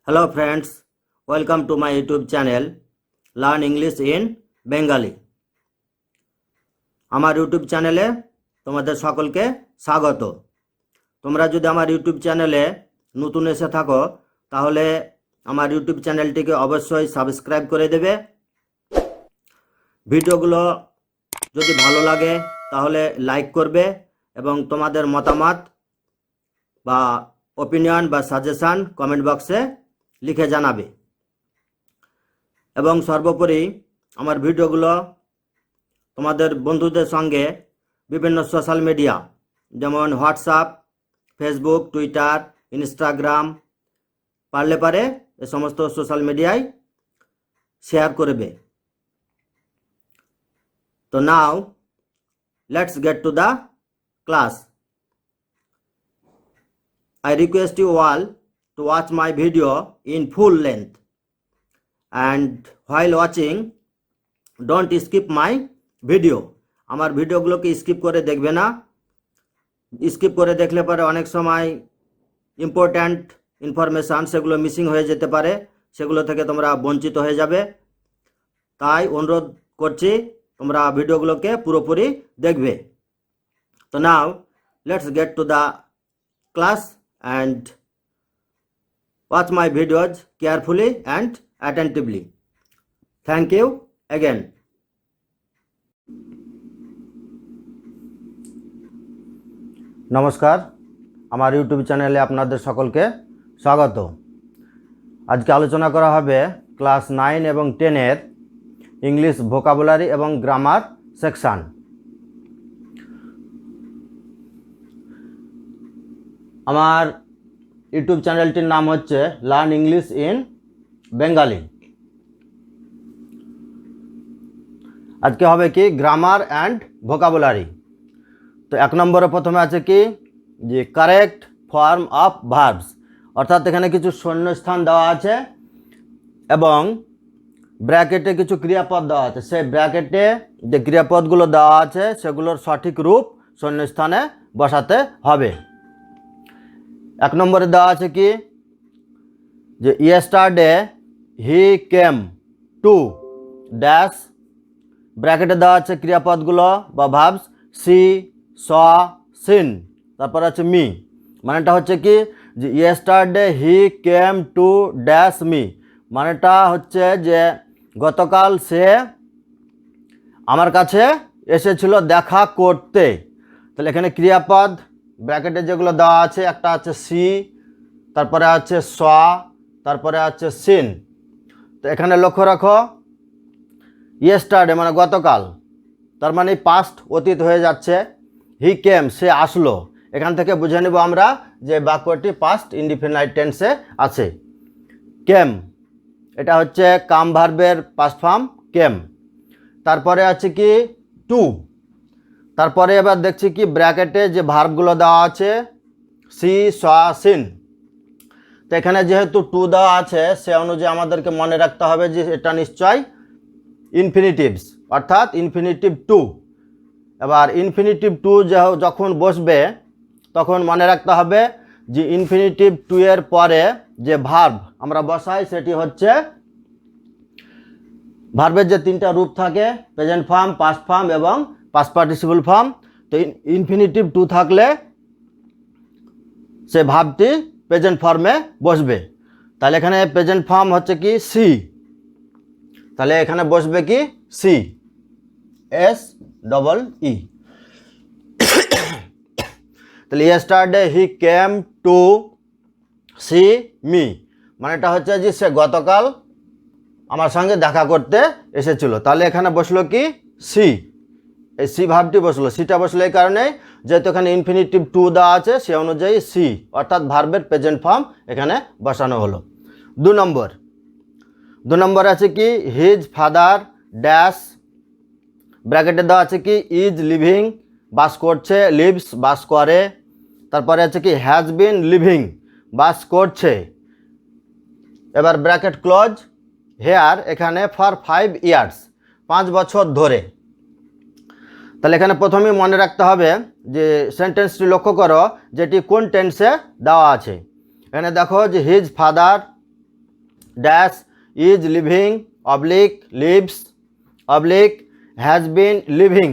Hello friends, welcome to my YouTube channel Learn English in Bengali. আমার YouTube চ্যানেলে তোমাদের সকলকে স্বাগত। তোমরা যদি আমার ইউটিউব চ্যানেলে নতুন এসে থাকো তাহলে আমার ইউটিউব চ্যানেলটিকে অবশ্যই সাবস্ক্রাইব করে দেবে। ভিডিওগুলো যদি ভালো লাগে তাহলে লাইক করবে এবং তোমাদের মতামত বা ওপিনিয়ন বা সাজেশন কমেন্ট বক্সে লিখে জানাবে। এবং সর্বোপরি আমার ভিডিওগুলো তোমাদের বন্ধুদের সঙ্গে বিভিন্ন সোশ্যাল মিডিয়া যেমন হোয়াটসঅ্যাপ, ফেসবুক, টুইটার, ইনস্টাগ্রাম পারে এই সমস্ত সোশ্যাল মিডিয়ায় শেয়ার করবে। তো now let's get to the class. I request you all to watch my video in full length, and while watching don't skip my video. আমার ভিডিওগুলোকে skip করে দেখবে না। স্কিপ করে দেখলে পরে অনেক সময় ইম্পর্ট্যান্ট ইনফরমেশান সেগুলো মিসিং হয়ে যেতে পারে, সেগুলো থেকে তোমরা বঞ্চিত হয়ে যাবে। তাই অনুরোধ করছি তোমরা ভিডিওগুলোকে পুরোপুরি দেখবে। তো now let's get to the class and watch my videos carefully and attentively. Thank you again. নমস্কার, আমার ইউটিউব চ্যানেলে আপনাদের সকলকে স্বাগত। আজকে আলোচনা করা হবে ক্লাস 9 এবং 10 ইংলিশ ভোকাবুলারি এবং গ্রামার সেকশন। আমার ইউটিউব চ্যানেলটির নাম হচ্ছে লার্ন ইংলিশ ইন বেঙ্গালি। আজকে হবে কি গ্রামার অ্যান্ড ভোকাবুলারি। তো 1 নম্বরে প্রথমে আছে কি যে কারেক্ট ফর্ম অফ ভার্বস, অর্থাৎ এখানে কিছু শূন্যস্থান দেওয়া আছে এবং ব্র্যাকেটে কিছু ক্রিয়াপদ দেওয়া আছে। সেই ব্র্যাকেটে যে ক্রিয়াপদগুলো দেওয়া আছে সেগুলোর সঠিক রূপ শূন্যস্থানে বসাতে হবে। 1 নম্বরে দেওয়া আছে কি যে yesterday he came to dash, ব্র্যাকেটে দেওয়া আছে ক্রিয়াপদগুলো বা ভার্বস সি, স, সিন, তারপর আছে মি। মানেটা হচ্ছে কি যে yesterday he came to dash me, মানেটা হচ্ছে যে গতকাল সে আমার কাছে এসেছিল দেখা করতে। তাহলে এখানে ক্রিয়াপদ ব্র্যাকেটে যেগুলো দেওয়া আছে একটা আছে সি, তারপরে আছে স, তারপরে আছে সিন। তো এখানে লক্ষ্য রাখো ইয়েস্টারডে মানে গতকাল, তার মানে পাস্ট অতীত হয়ে যাচ্ছে। হি কেম সে আসলো, এখান থেকে বুঝে নেব আমরা যে বাক্যটি পাস্ট ইনডিফিনাইট টেন্সে আছে। কেম এটা হচ্ছে কাম ভার্বের পাস্ট ফর্ম কেম। তারপরে আছে কি টু, তারপরে এবার দেখছি কি ব্র্যাকেটে যে ভার্বগুলো দেওয়া আছে সি, স, সিন। তো এখানে যেহেতু টু দেওয়া আছে সে অনুযায়ী আমাদেরকে মনে রাখতে হবে যে এটা নিশ্চয় ইনফিনিটিভস, অর্থাৎ ইনফিনিটিভ টু। এবার ইনফিনিটিভ টু যখন বসবে তখন মনে রাখতে হবে যে ইনফিনিটিভ টু এর পরে যে ভার্ব আমরা বসাই সেটি হচ্ছে ভার্বের যে 3টা রূপ থাকে প্রেজেন্ট ফর্ম, পাস্ট ফর্ম এবং পাস্ট পার্টিসিপল ফর্ম। তো ইনফিনিটিভ টু থাকলে সে ভার্বটি প্রেজেন্ট ফর্মে বসবে। তাহলে এখানে প্রেজেন্ট ফর্ম হচ্ছে কি সি, তাহলে এখানে বসবে কি সি, এস ডবল ই। তাহলে yesterday he came to see me, মানেটা হচ্ছে যে সে গতকাল আমার সঙ্গে দেখা করতে এসেছিল। তাহলে এখানে বসলো কি সি, এই সি ভার্বটি বসলো। সিটা বসলো এই কারণে যেহেতু এখানে ইনফিনিটিভ টু দেওয়া আছে সে অনুযায়ী সি অর্থাৎ ভার্বের প্রেজেন্ট ফর্ম এখানে বসানো হলো। 2 নম্বর আছে কি হিজ ফাদার ড্যাশ, ব্র্যাকেটে দেওয়া আছে কি ইজ লিভিং বাস করছে, লিভস বাস করে। তারপরে আছে কি হ্যাজ বিন লিভিং বাস করছে। এবার ব্র্যাকেট ক্লোজ হেয়ার, এখানে ফর 5 ইয়ার্স 5 বছর ধরে। তাহলে এখানে প্রথমেই মনে রাখতে হবে যে সেন্টেন্সটি লক্ষ্য করো যেটি কোন টেন্সে দেওয়া আছে। এখানে দেখো যে his father dash is living oblique lives oblique has been living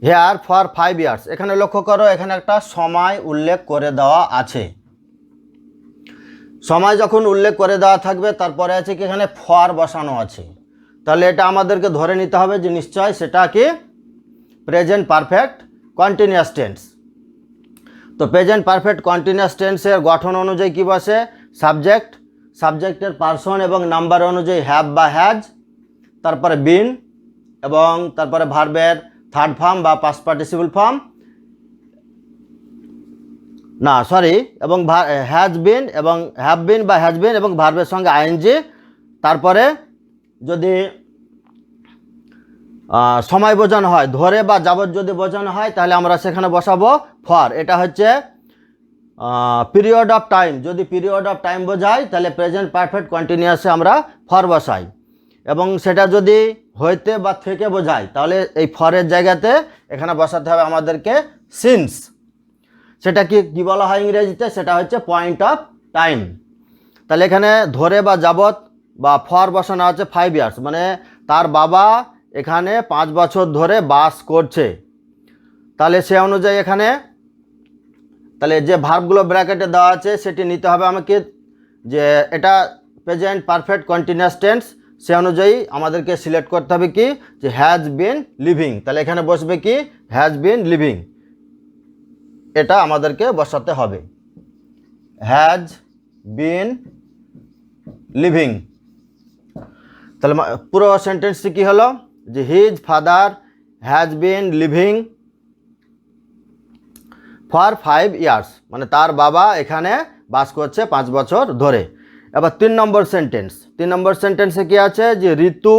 here for 5 years. এখানে লক্ষ্য করো, এখানে একটা সময় উল্লেখ করে দেওয়া আছে। সময় যখন উল্লেখ করে দেওয়া থাকবে তারপরে আছে কি এখানে ফর বসানো আছে, তাহলে এটা আমাদেরকে ধরে নিতে হবে যে নিশ্চয় সেটা কি প্রেজেন্ট পারফেক্ট কন্টিনিউয়াস টেন্স। তো প্রেজেন্ট পারফেক্ট কন্টিনিউয়াস টেন্সের গঠন অনুযায়ী কি বসে, সাবজেক্ট, সাবজেক্টের পার্সন এবং নাম্বার অনুযায়ী হ্যাভ বা হ্যাজ, তারপরে বিন এবং তারপরে ভার্বের থার্ড ফর্ম বা পাস্ট পার্টিসিপল ফর্ম না সরি এবং হ্যাজ বিন এবং হ্যাভ বিন বা হ্যাজ বিন এবং ভার্বের সঙ্গে আইএনজি। তারপরে যদি সময় বোঝানো হয়, ধরে বা যাবত যদি বোঝানো হয় তাহলে আমরা সেখানে বসাবো ফর। এটা হচ্ছে পিরিয়ড অফ টাইম, যদি পিরিয়ড অফ টাইম বোঝায় তাহলে প্রেজেন্ট পারফেক্ট কন্টিনিউয়াসে আমরা ফর বসাই, এবং সেটা যদি হইতে বা থেকে বোঝায় তাহলে এই ফরের জায়গাতে এখানে বসাতে হবে আমাদেরকে সিন্স। সেটা কি বলা হয় ইংরেজিতে, সেটা হচ্ছে পয়েন্ট অফ টাইম। তাহলে এখানে ধরে বা যাবত বা ফর বসানো আছে 5 ইয়ার্স, মানে তার বাবা এখানে 5 বছর ধরে বাস করছে। তাহলে সে অনুযায়ী এখানে তাহলে যে ভার্বগুলো ব্র্যাকেটে দেওয়া আছে সেটি নিতে হবে আমাকে, যে এটা প্রেজেন্ট পারফেক্ট কন্টিনিউয়াস টেন্স, সে অনুযায়ী আমাদেরকে সিলেক্ট করতে হবে কি যে হ্যাজ বিন লিভিং। তাহলে এখানে বসবে কি হ্যাজ বিন লিভিং, এটা আমাদেরকে বসাতে হবে হ্যাজ বিন লিভিং। তাহলে পুরো সেন্টেন্সটি কী হলো যে his father has been living for 5 years, মানে তার বাবা এখানে বাস করছে 5 বছর ধরে। এবার 3 নম্বর সেন্টেন্স, 3 নম্বর সেন্টেন্সে কী আছে যে Ritu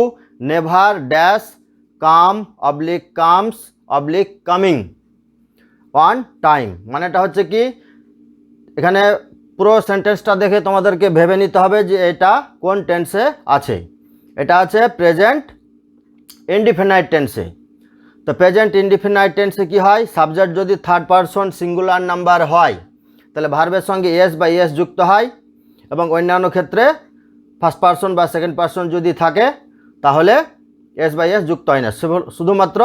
never dash come oblique comes oblique coming on time. মানেটা হচ্ছে কি এখানে পুরো সেন্টেন্সটা দেখে তোমাদেরকে ভেবে নিতে হবে যে এটা কোন টেন্সে আছে। এটা আছে প্রেজেন্ট ইনডিফিনাইট টেন্সে। তো প্রেজেন্ট ইনডিফিনাইট টেন্সে কি হয়, সাবজেক্ট যদি থার্ড পারসন সিঙ্গুলার নাম্বার হয় তাহলে ভার্বের সঙ্গে এস বা এস যুক্ত হয়, এবং অন্যান্য ক্ষেত্রে ফার্স্ট পারসন বা সেকেন্ড পারসন যদি থাকে তাহলে এস বা এস যুক্ত হয় না। শুধুমাত্র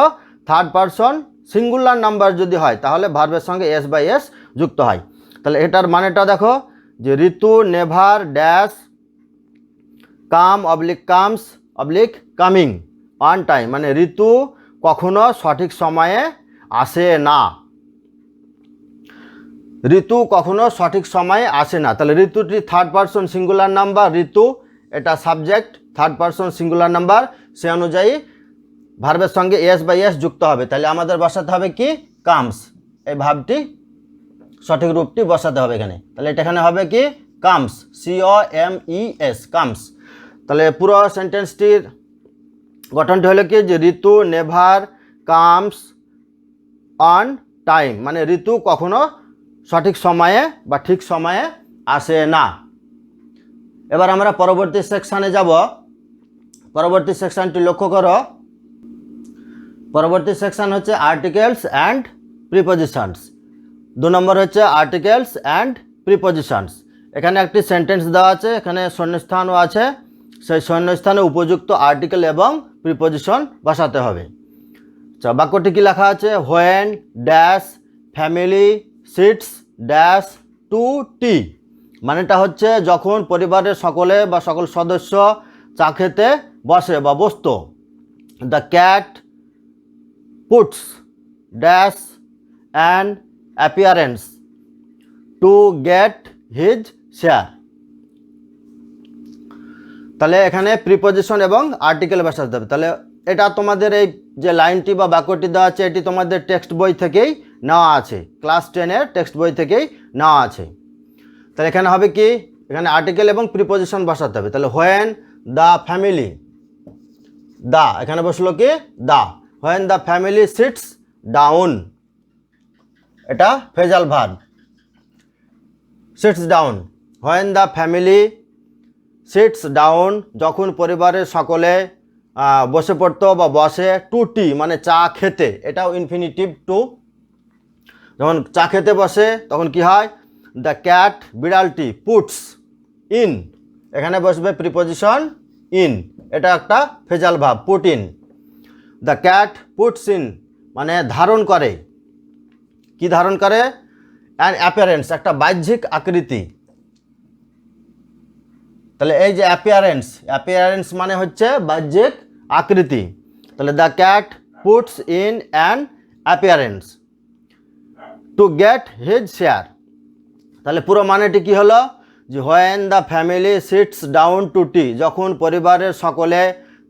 থার্ড পারসন সিঙ্গুলার নাম্বার যদি হয় তাহলে ভার্বের সঙ্গে এস বা এস যুক্ত হয়। তাহলে এটার মানেটা দেখো যে Ritu never dash come oblique comes oblique coming on time, মানে ঋতু কখনো সঠিক সময়ে আসে না, ঋতু কখনো সঠিক সময়ে আসে না। তাহলে ঋতুটি third person singular number, Ritu এটা subject third person singular number, সে অনুযায়ী ভার্বের সঙ্গে এস বা এস যুক্ত হবে। তাহলে আমাদের বসাতে হবে কি কামস, এই ভাবটি সঠিক রূপটি বসাতে হবে এখানে। তাহলে এটা এখানে হবে কি কামস, COMES কামস। তাহলে পুরো সেন্টেন্সটির গঠনটি হলো কি যে Ritu never comes on time, মানে ঋতু কখনো সঠিক সময়ে বা ঠিক সময়ে আসে না। এবার আমরা পরবর্তী সেকশানে যাব। পরবর্তী সেকশানটি লক্ষ্য করো, পরবর্তী সেকশান হচ্ছে আর্টিকেলস অ্যান্ড প্রিপোজিশনস। 2 নম্বর হচ্ছে আর্টিকেলস অ্যান্ড প্রিপোজিশনস। এখানে একটি সেন্টেন্স দেওয়া আছে, এখানে শূন্যস্থানও আছে, সেই শূন্যস্থানে উপযুক্ত আর্টিকেল এবং প্রিপোজিশন বসাতে হবে। আচ্ছা, বাক্যটি কী লেখা আছে, when dash family sits dash to tea, মানেটা হচ্ছে যখন পরিবারের সকলে বা সকল সদস্য চা খেতে বসে বা বসত। The cat puts dash an appearance to get his share. তাহলে এখানে প্রিপোজিশন এবং আর্টিকেল বসাতে হবে। তাহলে এটা তোমাদের এই যে লাইনটি বা বাক্যটি দেওয়া আছে এটি তোমাদের টেক্সট বই থেকেই নেওয়া আছে, ক্লাস 10-এর টেক্সট বই থেকেই নেওয়া আছে। তাহলে এখানে হবে কি এখানে আর্টিকেল এবং প্রিপোজিশন বসাতে হবে। তাহলে হোয়েন দ্য ফ্যামিলি, দা এখানে বসলো কি the, when the family sits down, এটা phrasal verb, sits down. When the family sits down, যখন পরিবারের সকলে বসে পড়তো বা বসে, টু টি মানে চা খেতে, এটাও ইনফিনিটিভ টু। যখন চা খেতে বসে তখন কি হয়, দ্য ক্যাট বিড়ালটি পুটস ইন এখানে বসবে প্রিপোজিশন ইন, এটা একটা phrasal verb, put in. The cat puts in মানে ধারণ করে, কি ধারণ করে? অ্যান অ্যাপিয়ারেন্স, একটা বাহ্যিক আকৃতি। তাহলে এই যে অ্যাপিয়ারেন্স, অ্যাপিয়ারেন্স মানে হচ্ছে বাহ্যিক আকৃতি। তাহলে the cat puts in an appearance to get his share. তাহলে পুরো মানেটি কি হলো? যে when the family sits down to tea, যখন পরিবারের সকলে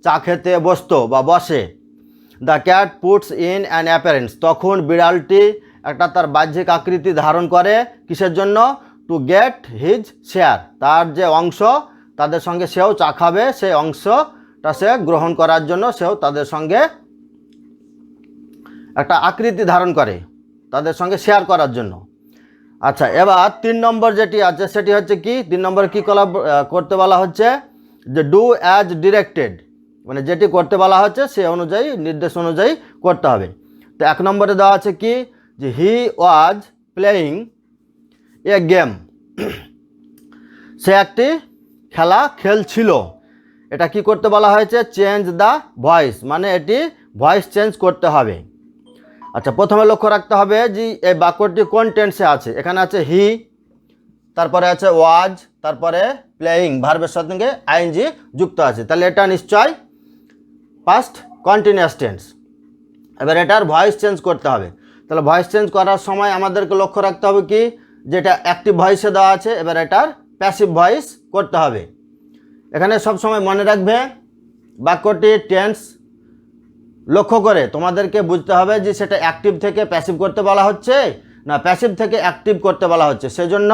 চা খেতে বসতো বা বসে, the cat puts in an appearance, তখন বিড়ালটি একটা তার বাহ্যিক আকৃতি ধারণ করে, কিসের জন্য? টু গেট হিজ শেয়ার, তার যে অংশ, তাদের সঙ্গে সেও চা খাবে, সেই অংশটা সে গ্রহণ করার জন্য সেও তাদের সঙ্গে একটা আকৃতি ধারণ করে, তাদের সঙ্গে শেয়ার করার জন্য। আচ্ছা, এবার 3 নম্বর যেটি আছে সেটি হচ্ছে কি? 3 নম্বরে কী করতে বলা হচ্ছে? যে ডু অ্যাজ ডিরেক্টেড, মানে যেটি করতে বলা হচ্ছে সে অনুযায়ী, নির্দেশ অনুযায়ী করতে হবে। তো 1 নম্বরে দেওয়া আছে কি? যে হি ওয়াজ প্লেয়িং এ গেম, সে একটি খেলা খেলছিল। এটা কি করতে বলা হয়েছে? চেঞ্জ দ্য ভয়েস, মানে এটি ভয়েস চেঞ্জ করতে হবে। আচ্ছা, প্রথমে লক্ষ্য রাখতে হবে যে এই বাক্যটি কোন টেন্সে আছে। এখানে আছে হি, তারপরে আছে ওয়াজ, তারপরে প্লেয়িং, ভার্বের সঙ্গে আইএনজি যুক্ত আছে। তাহলে এটা নিশ্চয় পাস্ট কন্টিনিউয়াস টেন্স। এবার এটার ভয়েস চেঞ্জ করতে হবে। তাহলে ভয়েস চেঞ্জ করার সময় আমাদেরকে লক্ষ্য রাখতে হবে কি? যেটা অ্যাক্টিভ ভয়েসে দেওয়া আছে, এবার এটার প্যাসিভ ভয়েস করতে হবে। এখানে সব সময় মনে রাখবে বাক্যটি টেন্স লক্ষ্য করে তোমাদেরকে বুঝতে হবে যে সেটা অ্যাক্টিভ থেকে প্যাসিভ করতে বলা হচ্ছে না প্যাসিভ থেকে অ্যাক্টিভ করতে বলা হচ্ছে। সেজন্য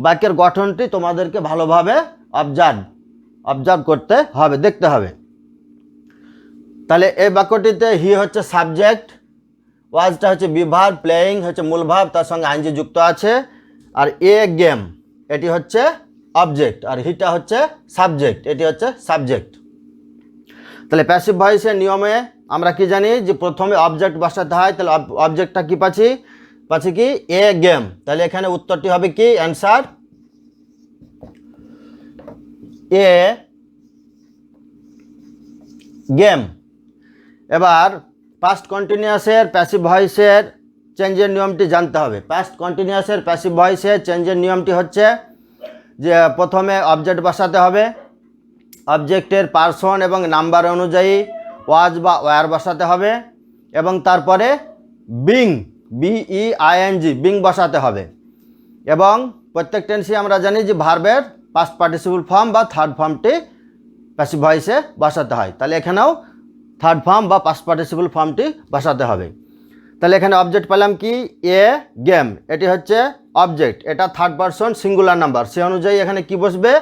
বাক্যের গঠনটি তোমাদেরকে ভালোভাবে অবজার্ভ করতে হবে, দেখতে হবে। তাহলে এই বাক্যটিতে হি হচ্ছে সাবজেক্ট, ওয়াজটা হচ্ছে বিভার্ব, প্লেয়িং হচ্ছে মূল ভাব, তার সঙ্গে আইনজি যুক্ত আছে, আর এ গেম এটি হচ্ছে অবজেক্ট, আর হিটা হচ্ছে সাবজেক্ট, এটি হচ্ছে সাবজেক্ট। তাহলে প্যাসিভ ভয়েসের নিয়মে আমরা কি জানি? যে প্রথমে অবজেক্ট বসাতে হয়। তাহলে অবজেক্টটা কি পাচ্ছি কি? A game. তাহলে এখানে উত্তরটি হবে কি? অ্যান্সার এ গেম। এবার পাস্ট কন্টিনিউয়াসের প্যাসিভ ভয়েসের চেঞ্জের নিয়মটি জানতে হবে। পাস্ট কন্টিনিউয়াসের প্যাসিভ ভয়েসের চেঞ্জের নিয়মটি হচ্ছে যে প্রথমে অবজেক্ট বসাতে হবে, অবজেক্টের পার্সন এবং নাম্বার অনুযায়ী ওয়াজ বা ওয়ার বসাতে হবে, এবং তারপরে বিং, BEING, বিং বসাতে হবে। এবং প্রত্যেক টেন্সে আমরা জানি যে ভার্বের পাস্ট পার্টিসিপল ফর্ম বা থার্ড ফর্মটি প্যাসিভ ভয়েসে বসাতে হয়। তাহলে এখানেও থার্ড ফর্ম বা পাস্ট পার্টিসিপল ফর্মটি বসাতে হবে। তাহলে এখানে অবজেক্ট পেলাম কি? এ গেম, এটি হচ্ছে অবজেক্ট, এটা থার্ড পারসন সিঙ্গুলার নাম্বার, সে অনুযায়ী এখানে কি বসবে?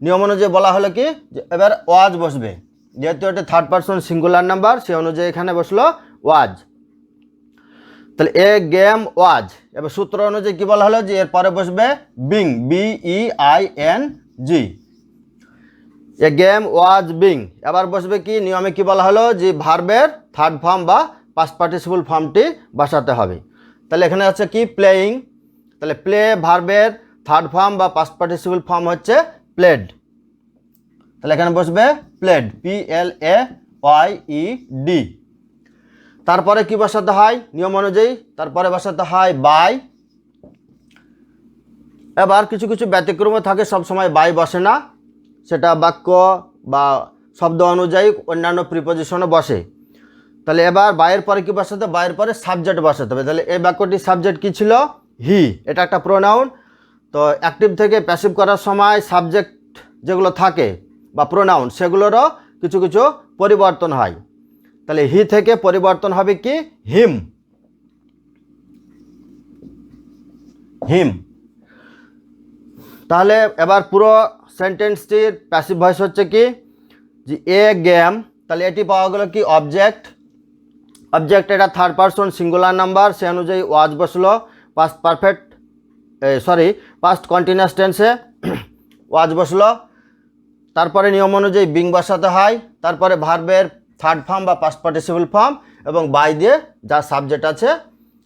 নিয়ম অনুযায়ী বলা হলো কি? যে এবার ওয়াজ বসবে, যেহেতু এটা থার্ড পারসন সিঙ্গুলার নাম্বার, সে অনুযায়ী এখানে বসলো ওয়াজ। তাহলে এ গেম ওয়াজ। এবার সূত্র অনুযায়ী কি বলা হলো? যে এরপরে বসবে being, BEING, A game was being. এবার বসবে কি? নিয়মে কি বলা হলো? যে ভার্বের থার্ড ফর্ম বা পাস্ট পার্টিসিপল ফর্মটি বসাতে হবে। তাহলে এখানে আছে কি? প্লেয়িং। তাহলে প্লে ভার্বের থার্ড ফর্ম বা পাস্ট পার্টিসিপল ফর্ম হচ্ছে প্লেড। তাহলে এখানে বসবে প্লেড, PLAYED। তারপরে কি বসাতে হয় নিয়ম অনুযায়ী? তারপরে বসাতে হয় বাই। এবার কিছু কিছু ব্যতিক্রম থাকে, সব সময় বাই বসে না, সেটা বাক্য বা শব্দ অনুযায়ী অন্যান্য প্রিপোজিশনও বসে। তাহলে এবার বাইয়ের পরে কি বসাতে? বাইয়ের পরে সাবজেক্ট বসাতে হবে। তাহলে এই বাক্যটির সাবজেক্ট কি ছিল? হি, এটা একটা প্রোনাউন। তো অ্যাক্টিভ থেকে প্যাসিভ করার সময় সাবজেক্ট যেগুলো থাকে বা প্রোনাউন, সেগুলোরও কিছু কিছু পরিবর্তন হয়। তাহলে হি থেকে পরিবর্তন হবে কি? হিম, হিম। তাহলে এবার পুরো সেন্টেন্সটির প্যাসিভ ভয়েস হচ্ছে কি? যে এ গেম। তাহলে এটি পাওয়া গেল কি? অবজেক্ট। অবজেক্ট এটা থার্ড পারসন সিঙ্গুলার নাম্বার, সে অনুযায়ী ওয়াজ বসলো। পাস্ট কন্টিনিউয়াস টেন্সে ওয়াজ বসলো। তারপরে নিয়ম অনুযায়ী বিং বসাতে হয়। তারপরে ভার্বের থার্ড ফর্ম বা পাস্ট পার্টিসিপল ফর্ম এবং বাই দিয়ে যা সাবজেক্ট আছে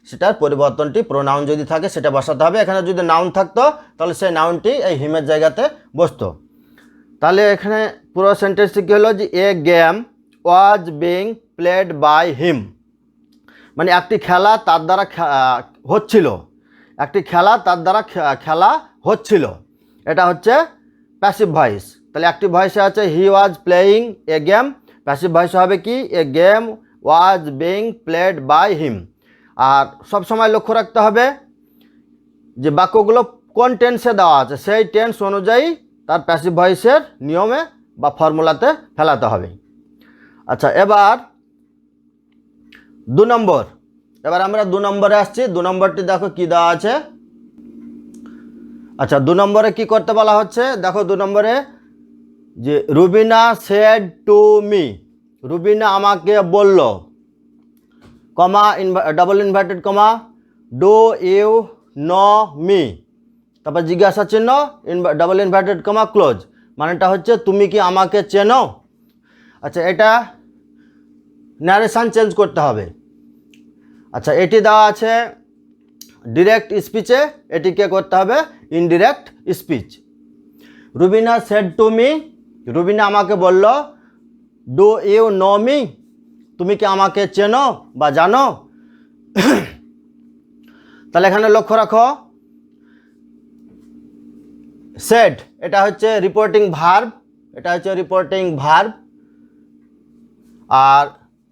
সেটার পরিবর্তনটি প্রোনাউন যদি থাকে সেটা বসাতে হবে। এখানে যদি নাউন থাকতো তাহলে সেই নাউনটি এই হিমের জায়গাতে বসতো। তাহলে এখানে পুরো সেন্টেন্সটি কী হলো যে a game was being played by him, মানে একটি খেলা তার দ্বারা হচ্ছিল, একটি খেলা তার দ্বারা খেলা হচ্ছিল, এটা হচ্ছে প্যাসিভ ভয়েস। তাহলে অ্যাক্টিভ ভয়েসে আছে he was playing a game, passive ভয়েসে হবে কি a game was being played by him. আর সব সময় লক্ষ্য রাখতে হবে যে বাক্যগুলো কোন টেন্সে দেওয়া আছে সেই টেন্স অনুযায়ী তার প্যাসিভ ভয়েসের নিয়মে বা ফর্মুলাতে ফেলাতে হবে। আচ্ছা, এবার 2 নম্বর, এবার আমরা 2 নম্বরে আসছি। 2 নম্বরটি দেখো কি দেওয়া আছে। আচ্ছা, 2 নম্বরে কি করতে বলা হচ্ছে দেখো। 2 নম্বরে যে Rubina said to me, Rubina আমাকে বলল, comma double inverted comma do you know me, তারপর জিজ্ঞাসা চিহ্ন ডাবল ইনভার্টেড কমা ক্লোজ, মানেটা হচ্ছে তুমি কি আমাকে চেনো। আচ্ছা, এটা ন্যারেশন চেঞ্জ করতে হবে। আচ্ছা, এটি দেওয়া আছে ডিরেক্ট স্পিচে, এটিকে করতে হবে indirect speech. Rubina said to me, Rubina আমাকে বলল, ডু ইউ নো মি, তুমি কি আমাকে চেনো বা জানো। তাহলে এখানে লক্ষ্য রাখো সেড এটা হচ্ছে রিপোর্টিং ভার্ব, এটা হচ্ছে রিপোর্টিং ভার্ব। আর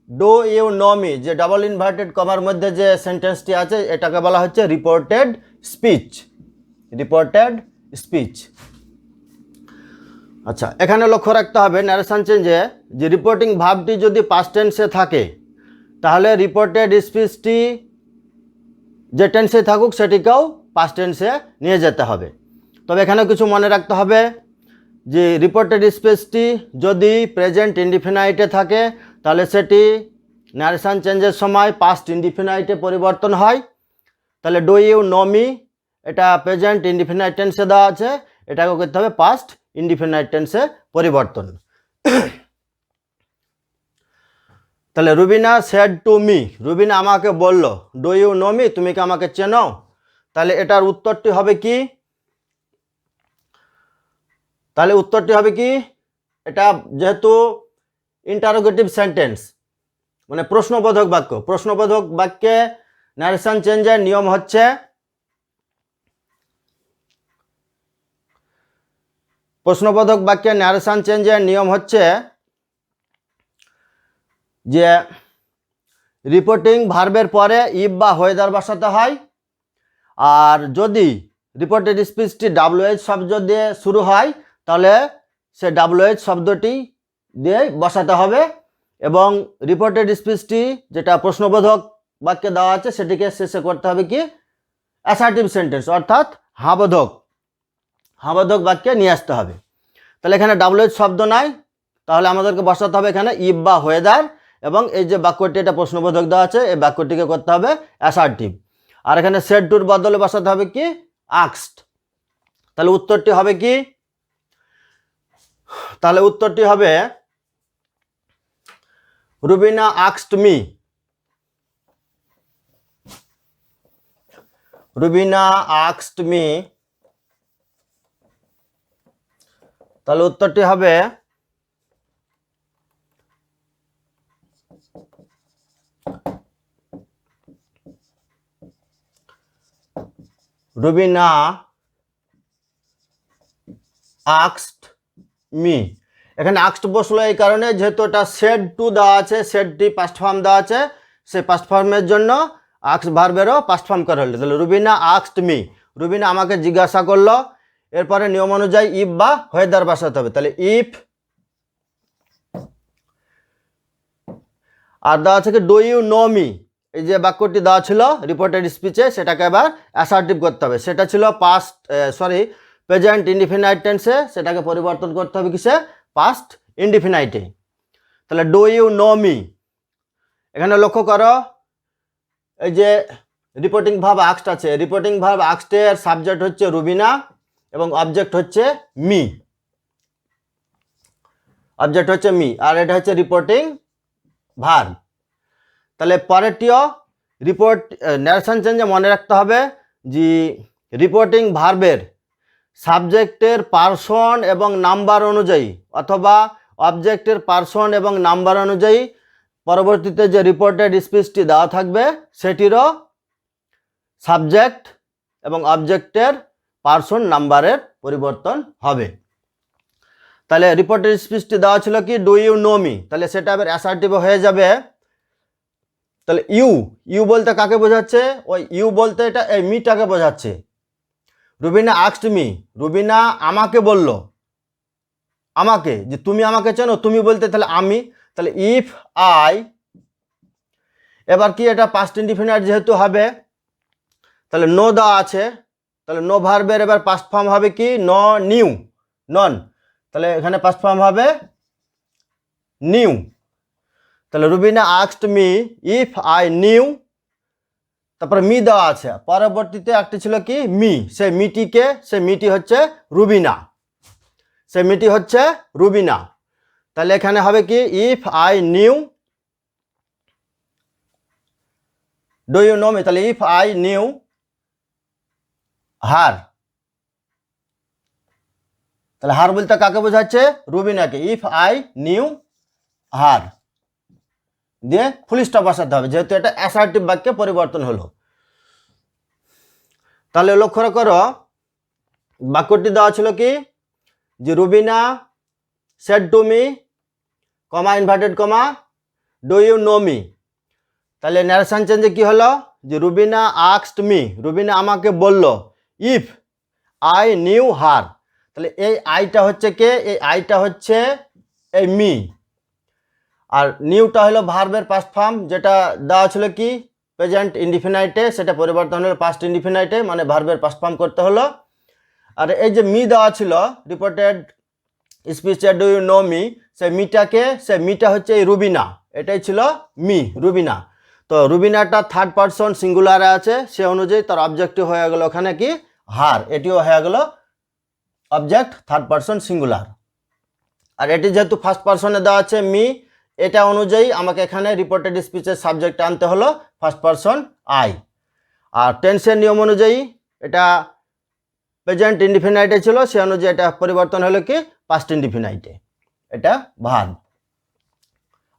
ডু ইউ নো মি যে ডাবল ইনভার্টেড কমার মধ্যে যে সেন্টেন্সটি আছে এটাকে বলা হচ্ছে রিপোর্টেড স্পিচ, রিপোর্টেড স্পিচ। আচ্ছা, এখানে লক্ষ্য রাখতে হবে ন্যারেশন চেঞ্জে যে রিপোর্টিং ভার্বটি যদি পাস্ট টেন্সে থাকে তাহলে রিপোর্টেড স্পিচটি যে টেন্সে থাকুক সেটিকেও পাস্ট টেন্সে নিয়ে যেতে হবে। তবে এখানে কিছু মনে রাখতে হবে যে রিপোর্টেড স্পিচটি যদি প্রেজেন্ট ইনডিফিনাইটে থাকে তাহলে সেটি ন্যারেশন চেঞ্জের সময় পাস্ট ইনডিফিনাইটে পরিবর্তন হয়। তাহলে ডু ইউ নো মি এটা প্রেজেন্ট ইনডিফিনাইট টেন্সে দেওয়া আছে, এটাকে করতে হবে পাস্ট ইনডিফিনাইট টেন্সে পরিবর্তন। তাহলে Rubina said to me, Rubina আমাকে বলল, ডু ইউ নো মি, তুমি কি আমাকে চেনো। তাহলে এটার উত্তরটি হবে কি, তাহলে উত্তরটি হবে কি, এটা যেহেতু ইন্টারোগেটিভ সেন্টেন্স মানে প্রশ্নবোধক বাক্য, প্রশ্নবোধক বাক্যে ন্যারেশন চেঞ্জের নিয়ম হচ্ছে প্রশ্নবোধক বাক্যে ন্যারেশন চেঞ্জের নিয়ম হচ্ছে যে রিপোর্টিং ভার্বের পরে ইফ বা হোয়েদার বসাতে হয়। আর যদি রিপোর্টেড স্পিচটি ডাব্লিউএইচ শব্দ দিয়ে শুরু হয় তাহলে সে ডাব্লিউএইচ শব্দটি দিয়ে বসাতে হবে, এবং রিপোর্টেড স্পিচটি যেটা প্রশ্নবোধক বাক্যে দেওয়া আছে সেটিকে শেষে করতে হবে কি অ্যাসার্টিভ সেন্টেন্স, অর্থাৎ হাবোধক, হাবোধক বাক্যে নিয়ে আসতে হবে। তাহলে এখানে ডাব্লিউএইচ শব্দ নাই, তাহলে আমাদেরকে বসাতে হবে এখানে ইফ বা হোয়েদার, এবং এই যে বাক্যটি এটা প্রশ্নবোধক দেওয়া আছে এই বাক্যটিকে করতে হবে অ্যাসার্টিভ। আর এখানে সেড টুর বদলে বসাতে হবে কি আস্কড। তাহলে উত্তরটি হবে কি, তাহলে উত্তরটি হবে Rubina asked me, Rubina asked me. তাহলে উত্তরটি হবে রুবিনা আস্কড মি। এখানে আস্কড বসলো এই কারণে যেহেতু এটা সেড টু দেওয়া আছে, সেডটি পাস্ট ফর্ম দেওয়া আছে, সেই পাস্ট ফর্মের জন্য আস্কড ভার্বেরও পাস্ট ফর্ম করা হলো। তাহলে রুবিনা আস্কড মি, রুবিনা আমাকে জিজ্ঞাসা করলো, এরপরে নিয়ম অনুযায়ী ইফ বা হোয়েদার বসাতে হবে। তাহলে ইফ, আর দেওয়া আছে কি ডু ইউ নো মি, এই যে বাক্যটি দেওয়া ছিল রিপোর্টেড স্পিচে সেটাকে এবার অ্যাসার্টিভ করতে হবে। সেটা ছিল পাস্ট প্রেজেন্ট ইনডিফিনাইট টেন্সে, সেটাকে পরিবর্তন করতে হবে কিসে পাস্ট ইনডিফিনাইটে। তাহলে ডু ইউ নো মি, এখানে লক্ষ্য করো এই যে রিপোর্টিং ভার্ব আস্কড আছে, রিপোর্টিং ভার্ব আস্কডের সাবজেক্ট হচ্ছে রুবিনা এবং অবজেক্ট হচ্ছে মি, অবজেক্ট হচ্ছে মি, আর এটা হচ্ছে রিপোর্টিং ভার্ব। তাহলে পরেরটিও রিপোর্ট ন্যারেশন চেঞ্জে মনে রাখতে হবে যে রিপোর্টিং ভার্বের সাবজেক্টের পার্সন এবং নাম্বার অনুযায়ী অথবা অবজেক্টের পার্সন এবং নাম্বার অনুযায়ী পরবর্তীতে যে রিপোর্টেড স্পিচটি দেওয়া থাকবে সেটিরও সাবজেক্ট এবং অবজেক্টের পার্সন নাম্বারের পরিবর্তন হবে। তাহলে রিপোর্টেড স্পিচটি দেওয়া ছিল কি ডু ইউ নো মি, তাহলে সেটা এবার অ্যাসার্টিভ হয়ে যাবে। তাহলে ইউ বলতে কাকে বোঝাচ্ছে? ওই ইউ বলতে এটা এই মিটাকে বোঝাচ্ছে। রুবিনা আস্কড মি, রুবিনা আমাকে বলল, আমাকে, যে তুমি আমাকে চেনো, তুমি বলতে তাহলে আমি, তাহলে ইফ আই, এবার কি এটা পাস্ট ইনডিফিনিট যেহেতু হবে তাহলে নো দেওয়া আছে, তাহলে নো ভার্বের এবার পাস্ট ফর্ম হবে কি নো নিউ, নন, তাহলে এখানে পাস্ট ফর্ম হবে নিউ। তাহলে Rubina asked me if I new, তারপরে মি দেওয়া আছে, পরবর্তীতে একটি ছিল কি মি, সেই মিটি হচ্ছে রুবিনা, সেই মিটি হচ্ছে রুবিনা। তাহলে এখানে হবে কি if I knew, do you know me, তাহলে ইফ আই নিউ হার, তাহলে হার বলতে কাকে বোঝাচ্ছে? রুবিনাকে। ইফ আই নিউ হার দিয়ে ফুল স্টপ বসাতে হবে, যেহেতু এটা অ্যাসার্টিভ বাক্যে পরিবর্তন হলো। তাহলে লক্ষ্য করো বাক্যটি দেওয়া ছিল কি যে Rubina said to me, comma inverted comma, do you know me. তাহলে ন্যারেশন চেঞ্জে কি হলো যে রুবিনা আস্কড মি, রুবিনা আমাকে বলল, ইফ আই নিউ হার, তাহলে এই আইটা হচ্ছে কে? এই আইটা হচ্ছে এই মি, আর নিউটা হলো ভার্বের পাস্ট ফর্ম, যেটা দেওয়া ছিল কি প্রেজেন্ট ইনডিফিনাইটে, সেটা পরিবর্তন হলো পাস্ট ইনডিফিনাইটে, মানে ভার্বের পাস্ট ফর্ম করতে হলো। আর এই যে মি দেওয়া ছিল রিপোর্টেড স্পিচে ডু ইউ নো মি, সেই মিটা হচ্ছে এই রুবিনা, এটাই ছিল মি, রুবিনা। তো রুবিনাটা থার্ড পারসন সিঙ্গুলারে আছে, সে অনুযায়ী তার অবজেক্টিভ হয়ে গেল ওখানে কি হার, এটিও হয়ে গেল অবজেক্ট থার্ড পারসন সিঙ্গুলার। আর এটি যেহেতু ফার্স্ট পারসনে দেওয়া আছে মি, এটা অনুযায়ী আমাকে এখানে রিপোর্টেড স্পিচের সাবজেক্ট আনতে হলো ফার্স্ট পারসন আই। আর টেন্সের নিয়ম অনুযায়ী এটা প্রেজেন্ট ইনডিফিনাইটে ছিল, সে অনুযায়ী এটা পরিবর্তন হলো কি পাস্ট ইনডিফিনাইটে, এটা ভার্ব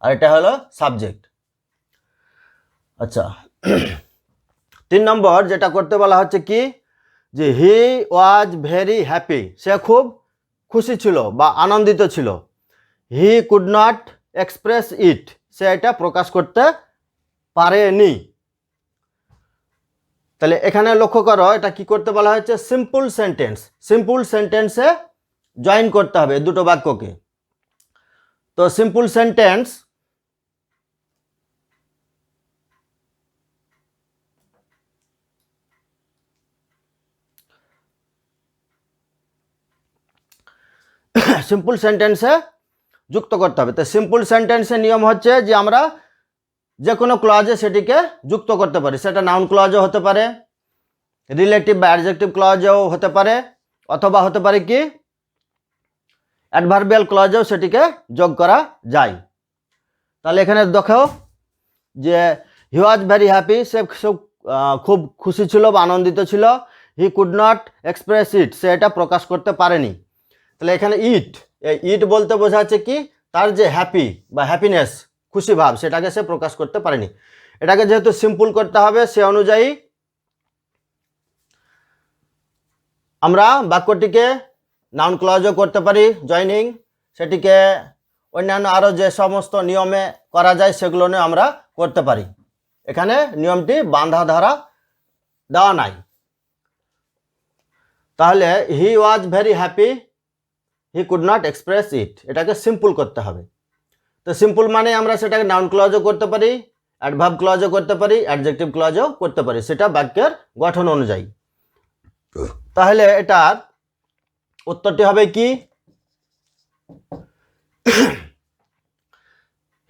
আর এটা হলো সাবজেক্ট। আচ্ছা 3 নম্বর যেটা করতে বলা হচ্ছে কি যে হি ওয়াজ ভেরি হ্যাপি, সে খুব খুশি ছিল বা আনন্দিত ছিল। He could not express it, সে এটা প্রকাশ করতে পারেনি। তাহলে এখানে লক্ষ্য করো এটা কি করতে বলা হয়েছে সিম্পল সেন্টেন্স, সিম্পল সেন্টেন্সে জয়েন করতে হবে দুটো বাক্যকে। তো সিম্পল সেন্টেন্স সিম্পল সেন্টেন্সে যুক্ত করতে হবে। তো সিম্পল সেন্টেন্সের নিয়ম হচ্ছে যে আমরা যে কোনো ক্লজে সেটিকে যুক্ত করতে পারি, সেটা নাউন ক্লজও হতে পারে, রিলেটিভ বা অ্যাডজেক্টিভ ক্লজেও হতে পারে, অথবা হতে পারে কি অ্যাডভার্বিয়াল ক্লজেও সেটিকে যোগ করা যায়। তাহলে এখানে দেখো যে হি ওয়াজ ভেরি হ্যাপি, সে খুব খুশি ছিল বা আনন্দিত ছিল। He could not express it, সে এটা প্রকাশ করতে পারেনি। তাহলে এখানে ইট বলতে বোঝাচ্ছে কি তার যে হ্যাপি বা হ্যাপিনেস, খুশি ভাব, সেটাকে সে প্রকাশ করতে পারেনি। এটাকে যেহেতু সিম্পল করতে হবে, সে অনুযায়ী আমরা বাক্যটিকে নাউন ক্লজও করতে পারি জয়নিং, সেটিকে অন্যান্য আরও যে সমস্ত নিয়মে করা যায় সেগুলো নিয়ে আমরা করতে পারি। এখানে নিয়মটি বাঁধা ধরা দেওয়া নাই। তাহলে he was very happy, he could not express it, এটাকে সিম্পল করতে হবে। তো সিম্পল মানে আমরা সেটাকে নাউন ক্লজও করতে পারি, অ্যাডভার্ব ক্লজও করতে পারি, অ্যাডজেক্টিভ ক্লজও করতে পারি, সেটা বাক্যের গঠন অনুযায়ী। তাহলে এটার উত্তরটি হবে কি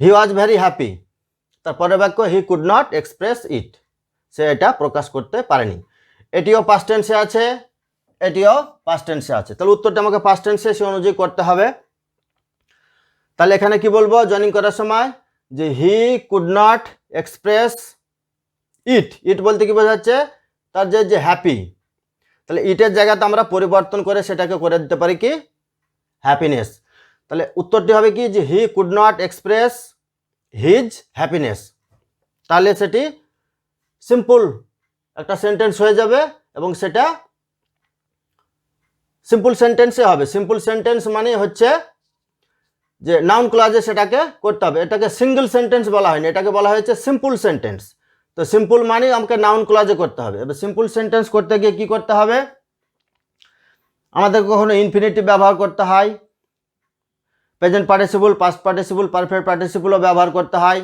হি ওয়াজ ভেরি হ্যাপি, তারপরে বাক্য he could not express it, সে এটা প্রকাশ করতে পারেনি। এটিও পাস্ট টেন্সে আছে, এটিও পাস্ট টেন্সে আছে। তাহলে উত্তরটা আমাকে পাস্ট টেন্সে সে অনুযায়ী করতে হবে। তাহলে এখানে কি বলবো জয়েনিং করার সময় যে হি কুড নট এক্সপ্রেস ইট, বলতে কি বোঝাচ্ছে তার যে হ্যাপি, তাহলে ইটের জায়গাতে আমরা পরিবর্তন করে সেটাকে করে দিতে পারি কি হ্যাপিনেস। তাহলে উত্তরটি হবে কি যে he could not express his happiness. তাহলে সেটি সিম্পল একটা সেন্টেন্স হয়ে যাবে এবং সেটা সিম্পল সেন্টেন্সে হবে। সিম্পল সেন্টেন্স মানে হচ্ছে যে নাউন ক্লজে সেটাকে করতে হবে। এটাকে সিঙ্গেল সেন্টেন্স বলা হয়নি, এটাকে বলা হয়েছে সিম্পল সেন্টেন্স। তো সিম্পল মানে আমাকে নাউন ক্লজে করতে হবে। এবার সিম্পল সেন্টেন্স করতে গিয়ে কি করতে হবে, আমাদের কখনো ইনফিনিটিভ ব্যবহার করতে হয়, present participle, past participle, perfect পার্টিসিপলও ব্যবহার করতে হয়,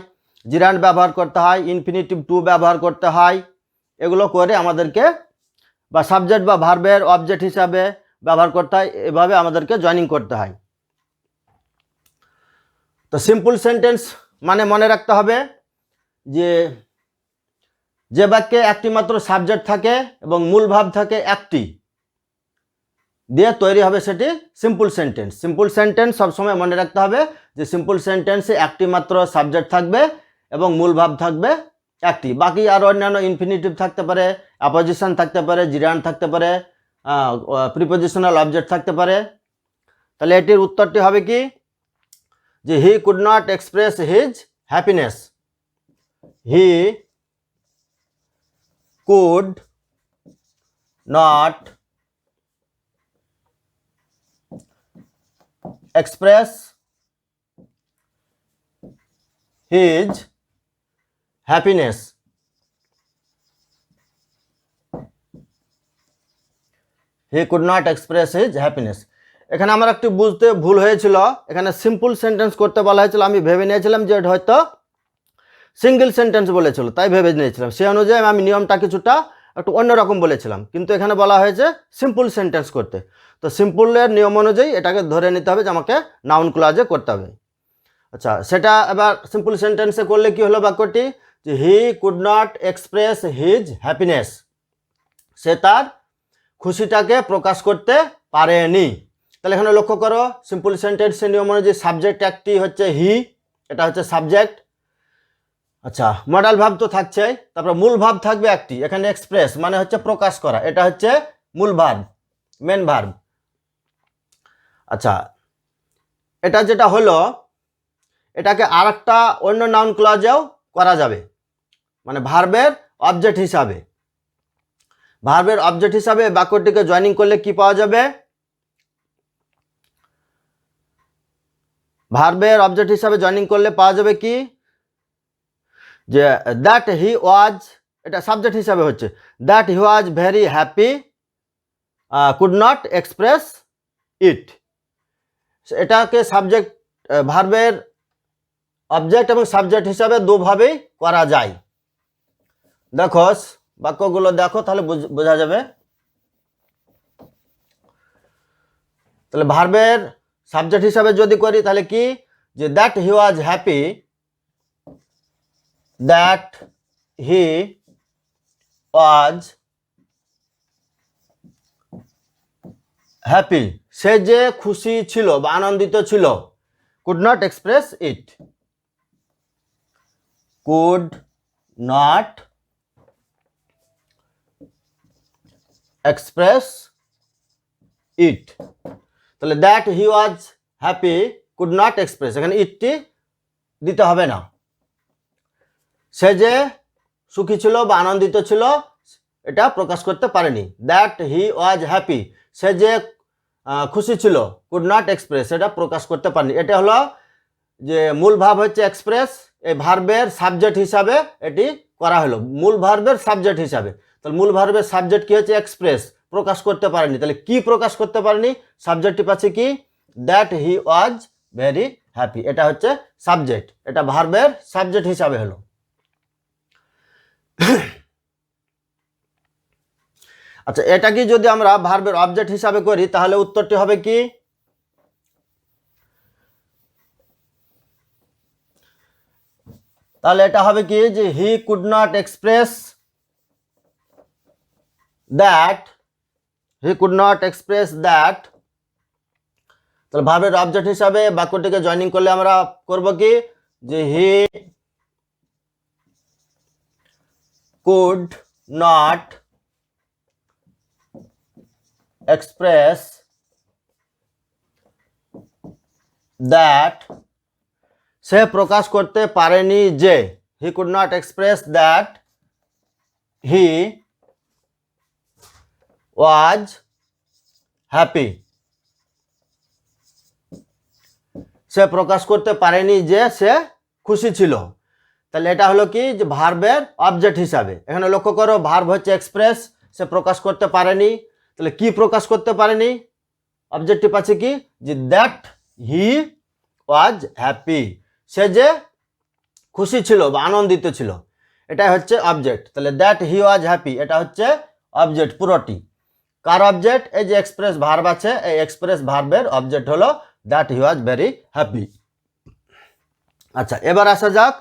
জিরান্ড ব্যবহার করতে হয়, ইনফিনিটিভ টু ব্যবহার করতে হয়। এগুলো করে আমাদেরকে বা সাবজেক্ট বা ভার্বের অবজেক্ট হিসাবে ব্যবহার করতে হয়, এভাবে আমাদেরকে জয়েনিং করতে হয়। তো সিম্পল সেন্টেন্স মানে মনে রাখতে হবে যে বাক্যে একটি মাত্র সাবজেক্ট থাকে এবং মূল ভাব থাকে একটি, দিয়ে তৈরি হবে সেটি সিম্পল সেন্টেন্স। সিম্পল সেন্টেন্স সবসময় মনে রাখতে হবে যে সিম্পল সেন্টেন্সে একটি মাত্র সাবজেক্ট থাকবে এবং মূল ভাব থাকবে একটি, বাকি আর অন্যান্য ইনফিনিটিভ থাকতে পারে, অ্যাপোজিশন থাকতে পারে, জিরান্ড থাকতে পারে, প্রিপোজিশনাল অবজেক্ট থাকতে পারে। তাহলে এটির উত্তরটি হবে কি যে he could not express his happiness. He could not express his happiness. He could not express his happiness. এখানে আমার একটু বুঝতে ভুল হয়েছিল, এখানে সিম্পল সেন্টেন্স করতে বলা হয়েছিল, আমি ভেবে নিয়েছিলাম যে এটা হয়তো সিঙ্গেল সেন্টেন্স বলেছিল, তাই ভেবে নিয়েছিলাম। সেই অনুযায়ী আমি নিয়মটা কিছুটা একটু অন্যরকম বলেছিলাম, কিন্তু এখানে বলা হয়েছে সিম্পল সেন্টেন্স করতে। তো সিম্পলের নিয়ম অনুযায়ী এটাকে ধরে নিতে হবে যে আমাকে নাউন ক্লজে করতে হবে। আচ্ছা, সেটা এবার সিম্পল সেন্টেন্সে করলে কি হলো বাক্যটি যে he could not express his happiness, সে তার খুশিটাকে প্রকাশ করতে পারেনি। তাহলে এখানে লক্ষ্য করো সিম্পল সেন্টেন্সের নিয়ম অনুযায়ী সাবজেক্ট একটি হচ্ছে হি, এটা হচ্ছে সাবজেক্ট। আচ্ছা, মডাল ভাব তো থাকছেই, তারপর মূল ভাব থাকবে একটি, এখানে এক্সপ্রেস মানে হচ্ছে প্রকাশ করা, এটা হচ্ছে মূল ভার্ব, মেন ভার্ব। আচ্ছা, এটা যেটা হলো এটাকে আর একটা অন্য নাউন ক্লজেও করা যাবে, মানে ভার্বের অবজেক্ট হিসাবে। ভার্বের অবজেক্ট হিসাবে বাক্যটিকে জয়েনিং করলে কি পাওয়া যাবে, ভার্বের অবজেক্ট হিসাবে জয়েনিং করলে পাওয়া যাবে কি যে দ্যাট হি ওয়াজ, এটা সাবজেক্ট হিসাবে হচ্ছে that he was very happy could not express it. এটাকে সাবজেক্ট ভার্বের অবজেক্ট এবং সাবজেক্ট হিসাবে দুভাবেই করা যায়। দেখো বাক্যগুলো দেখো তাহলে বোঝা যাবে। তাহলে ভার্বের সাবজেক্ট হিসাবে যদি করি তাহলে কি যে that he was happy, that he was happy, সে যে খুশি ছিল বা আনন্দিত ছিল, could not express it, could not express it. তাহলে that he was happy could not express, এখানে ইটটি দিতে হবে না। সে যে সুখী ছিল বা আনন্দিত ছিল এটা প্রকাশ করতে পারেনি। দ্যাট হি ওয়াজ হ্যাপি, সে যে খুশি ছিল, কুড নট এক্সপ্রেস, এটা প্রকাশ করতে পারেনি। এটা হলো যে মূল ভাব হচ্ছে এক্সপ্রেস, এই ভার্বের সাবজেক্ট হিসাবে এটি করা হলো, মূল ভার্বের সাবজেক্ট হিসাবে। তাহলে মূল ভার্বের সাবজেক্ট কি হচ্ছে এক্সপ্রেস, প্রকাশ করতে পারেনি। তাহলে কি প্রকাশ করতে পারেনি, সাবজেক্টটি পাচ্ছে কি that he was very happy, এটা হচ্ছে সাবজেক্ট, এটা ভার্বের সাবজেক্ট হিসাবে হলো। আচ্ছা, এটা কি যদি আমরা ভার্বের অবজেক্ট হিসাবে করি তাহলে উত্তরটি হবে কি তাহলে এটা হবে কি যে he could not express that, he could not express that. তাহলে ভার্বের অবজেক্ট হিসাবে বাক্যটিকে জয়েনিং করলে আমরা করব কি যে he could not express that সে প্রকাশ করতে পারেনি যে he could not express that he was happy সে প্রকাশ করতে পারেনি যে সে খুশি ছিল। তাহলে এটা হলো কি যে ভার্বের অবজেক্ট হিসাবে। এখানে লক্ষ্য করো ভার্ব হচ্ছে এক্সপ্রেস, সে প্রকাশ করতে পারেনি। তাহলে কি প্রকাশ করতে পারেনি? অবজেক্টিভ আছে কি যে দ্যাট হি ওয়াজ হ্যাপি, সে যে খুশি ছিল বা আনন্দিত ছিল, এটাই হচ্ছে অবজেক্ট। তাহলে দ্যাট হি ওয়াজ হ্যাপি এটা হচ্ছে অবজেক্ট পুরোটি। কার অবজেক্ট? এই যে এক্সপ্রেস ভার্ব আছে, এই এক্সপ্রেস ভার্বের অবজেক্ট হলো that he was very happy. আচ্ছা, এবার আসা যাক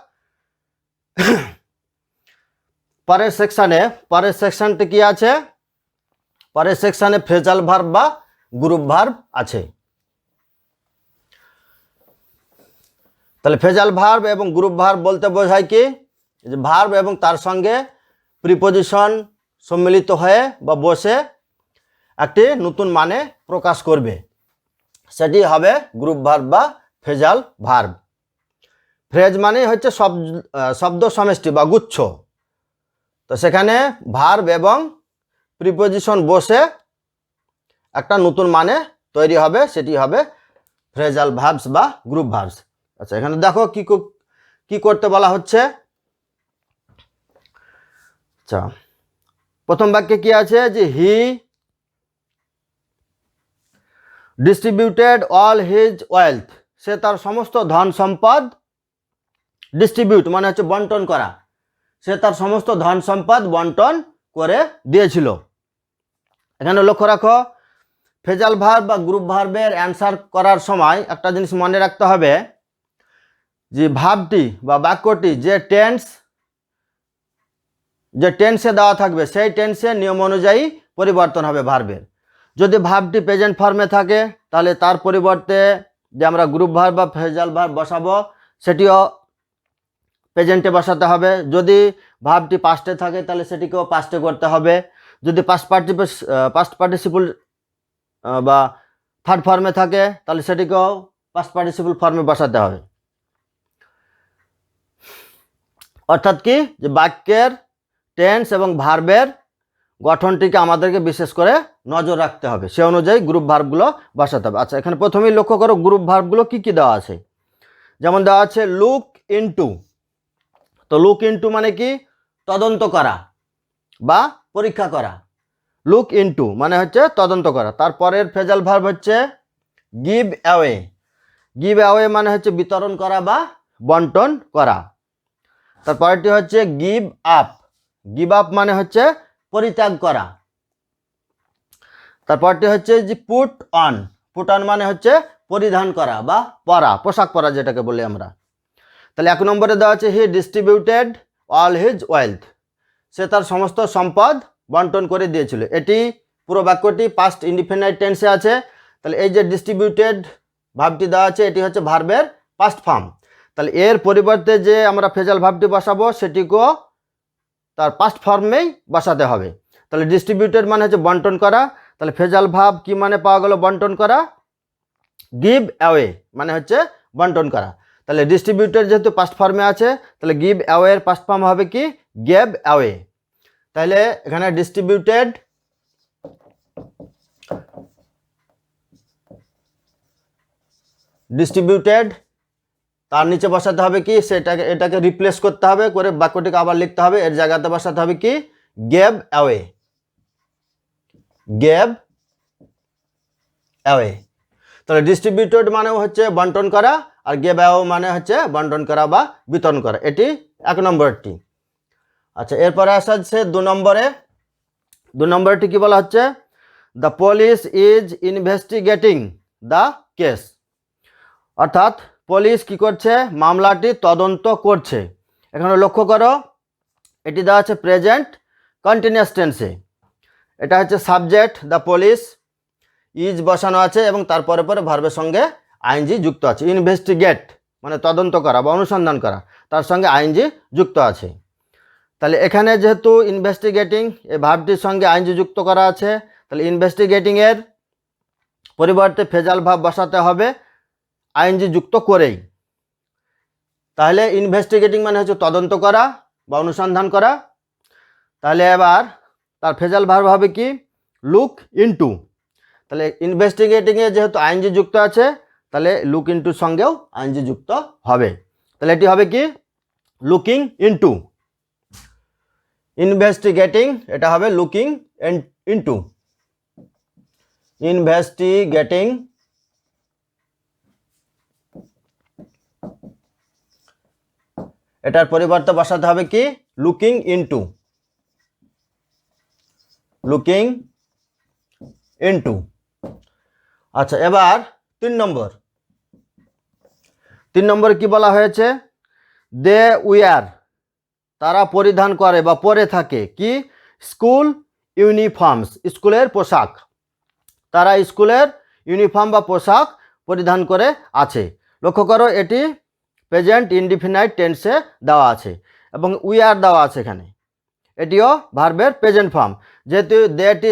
পরের সেকশানে। পরের সেকশনটি কি আছে? পরের সেকশানে ফ্রেজাল ভার্ব বা গ্রুপ ভার্ব আছে। তাহলে ফ্রেজাল ভার্ব এবং গ্রুপ ভার্ব বলতে বোঝায় কি যে ভার্ব এবং তার সঙ্গে প্রিপোজিশন সম্মিলিত হয়ে বা বসে একটি নতুন মানে প্রকাশ করবে, সেটি হবে গ্রুপ ভার্ব বা ফ্রেজাল ভার্ব। ফ্রেজ মানে হচ্ছে শব্দ সমষ্টি বা গুচ্ছ। তো সেখানে ভার্ব এবং প্রিপোজিশন বসে একটা নতুন মানে তৈরি হবে, সেটি হবে ফ্রেজাল ভার্বস বা গ্রুপ ভার্বস। আচ্ছা, এখানে দেখো কি করতে বলা হচ্ছে। আচ্ছা, প্রথম বাক্যে কি আছে যে হি ডিস্ট্রিবিউটেড অল হিজ ওয়েলথ, সে তার সমস্ত ধন সম্পদ, ডিস্ট্রিবিউট মানে হচ্ছে বন্টন করা, সে তার সমস্ত ধন সম্পদ বন্টন করে দিয়েছিল। এখানে লক্ষ্য রাখো ফ্রেজাল ভার্ব বা গ্রুপ ভার্বের অ্যান্সার করার সময় একটা জিনিস মনে রাখতে হবে যে ভার্বটি বা বাক্যটি যে টেন্সে দেওয়া থাকবে সেই টেন্সের নিয়ম অনুযায়ী পরিবর্তন হবে ভার্বের। যদি ভার্বটি প্রেজেন্ট ফর্মে থাকে তাহলে তার পরিবর্তে যে আমরা গ্রুপ ভার্ব বা ফ্রেজাল ভার্ব বসাবো সেটিও প্রেজেন্টে বসাতে হবে। যদি ভার্বটি পাস্টে থাকে তাহলে সেটিকেও পাস্টে করতে হবে। যদি পাস্ট পার্টিসিপল বা থার্ড ফর্মে থাকে তাহলে সেটিকেও পাস্ট পার্টিসিপল ফর্মে বসাতে হবে। অর্থাৎ কি যে বাক্যের টেন্স এবং ভার্বের গঠনটিকে আমাদেরকে বিশেষ করে নজর রাখতে হবে, সে অনুযায়ী গ্রুপ ভার্বগুলো বসাতে হবে। আচ্ছা, এখানে প্রথমেই লক্ষ্য করো গ্রুপ ভার্বগুলো কি কি দেওয়া আছে। যেমন দেওয়া আছে লুক ইনটু। তো লুক ইনটু মানে কি তদন্ত করা বা পরীক্ষা করা। লুক ইনটু মানে হচ্ছে তদন্ত করা। তারপরের ফ্রেজাল ভার্ব হচ্ছে গিভ অ্যাওয়ে। গিভ অ্যাওয়ে মানে হচ্ছে বিতরণ করা বা বন্টন করা। তারপরেরটি হচ্ছে গিভ আপ। গিভ আপ মানে হচ্ছে পরিত্যাগ করা। তারপরটি হচ্ছে যে পুট অন। পুট অন মানে হচ্ছে পরিধান করা বা পরা, পোশাক পরা যেটাকে বলি আমরা। তাহলে 1 নম্বরে দেওয়া আছে হি ডিস্ট্রিবিউটেড অল হিজ ওয়েলথ, সে তার সমস্ত সম্পদ বন্টন করে দিয়েছিল। এটি পুরো বাক্যটি পাস্ট ইনডিফিনাইট টেন্সে আছে। তাহলে এই যে ডিস্ট্রিবিউটেড ভার্বটি দেওয়া আছে এটি হচ্ছে ভার্বের পাস্ট ফর্ম। তাহলে এর পরিবর্তে যে আমরা ফ্রেজাল ভার্বটি বসাবো সেটিকেও তার পাস্ট ফর্মেই বসাতে হবে। তাহলে ডিস্ট্রিবিউটেড মানে হচ্ছে বন্টন করা। তাহলে ফ্রেজাল ভার্ব কি মানে পাওয়া গেল? বন্টন করা। গিভ অ্যাওয়ে মানে হচ্ছে বন্টন করা। তাহলে ডিস্ট্রিবিউটেড যেহেতু পাস্ট ফর্মে আছে তাহলে গিভ অ্যাওয়ের পাস্ট ফর্ম হবে কি গেভ অ্যাওয়ে। তাহলে এখানে ডিস্ট্রিবিউটেড তার নিচে বসাতে হবে কি এটাকে রিপ্লেস করতে হবে করে বাক্যটিকে আবার লিখতে হবে। এর জায়গাতে বসাতে হবে কি গেভ অ্যাওয়ে। Gave away. তাহলে ডিস্ট্রিবিউটেড মানে হচ্ছে বন্টন করা আর গেভ অ্যাওয়ে মানে হচ্ছে বন্টন করা বা বিতরণ করা। এটি 1 নম্বরটি। আচ্ছা, এরপরে আসা হচ্ছে 2 নম্বরে। 2 নম্বরটি কি বলা হচ্ছে? The police is investigating the case. অর্থাৎ পুলিশ কি করছে? মামলাটি তদন্ত করছে। এখানে লক্ষ্য করো এটি দেওয়া আছে প্রেজেন্ট কন্টিনিউয়াস টেন্সে। এটা হচ্ছে সাবজেক্ট দ্য পুলিশ, ইজ বসানো আছে এবং তারপরে পরে ভার্বের সঙ্গে আইএনজি যুক্ত আছে। ইনভেস্টিগেট মানে তদন্ত করা বা অনুসন্ধান করা, তার সঙ্গে আইএনজি যুক্ত আছে। তাহলে এখানে যেহেতু ইনভেস্টিগেটিং এই ভার্বটির সঙ্গে আইএনজি যুক্ত করা আছে তাহলে ইনভেস্টিগেটিং এর পরিবর্তে ফেজাল ভাব বসাতে হবে আইএনজি যুক্ত করেই। তাহলে ইনভেস্টিগেটিং মানে হচ্ছে তদন্ত করা বা অনুসন্ধান করা। তাহলে এবার তার ফেজাল ভার্ব হবে কি লুক ইনটু। তাহলে ইনভেস্টিগেটিংয়ে যেহেতু আইএনজি যুক্ত আছে তাহলে লুক ইনটুর সঙ্গেও আইএনজি যুক্ত হবে। তাহলে এটি হবে কি লুকিং ইনটু। ইনভেস্টিগেটিং এটা হবে লুকিং ইনটু। ইনভেস্টিগেটিং এটার পরিবর্তে বসাতে হবে কি লুকিং ইনটু। Looking into. আচ্ছা, এবার 3 নম্বর। 3 নম্বরে কি বলা হয়েছে দে উইয়ার তারা পরিধান করে বা পরে থাকে কি স্কুল ইউনিফর্মস স্কুলের পোশাক। তারা স্কুলের ইউনিফর্ম বা পোশাক পরিধান করে আছে। লক্ষ্য করো এটি প্রেজেন্ট ইনডিফিনাইট টেন্সে দেওয়া আছে এবং উইয়ার দেওয়া আছে এখানে। এটিও ভার্বের প্রেজেন্ট ফর্ম। যেহেতু দেটি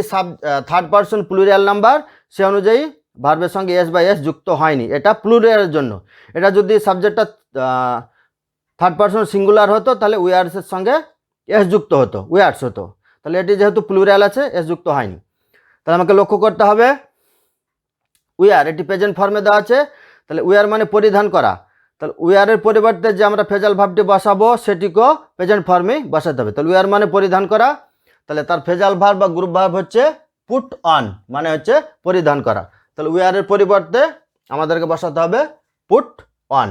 থার্ড পারসন প্লুরাল নাম্বার সে অনুযায়ী ভার্বের সঙ্গে এস বা এস যুক্ত হয়নি, এটা প্লুরালের জন্য। এটা যদি সাবজেক্টটা থার্ড পারসন সিঙ্গুলার হতো তাহলে উইয়ার্সের সঙ্গে এস যুক্ত হতো, উইয়ার্স হতো। তাহলে এটি যেহেতু প্লুরাল আছে এস যুক্ত হয়নি। তাহলে আমাকে লক্ষ্য করতে হবে উইয়ার এটি প্রেজেন্ট ফর্মে দেওয়া আছে। তাহলে উইয়ার মানে পরিধান করা। তাহলে উইয়ারের পরিবর্তে যে আমরা ফেজাল ভার্বটি বসাবো সেটিকেও প্রেজেন্ট ফর্মেই বসাতে হবে। তাহলে উইয়ার মানে পরিধান করা। তাহলে তার ফেজাল ভার্ব বা গ্রুপ ভার্ব হচ্ছে পুট অন, মানে হচ্ছে পরিধান করা। তাহলে উইয়ারের পরিবর্তে আমাদেরকে বসাতে হবে পুট অন।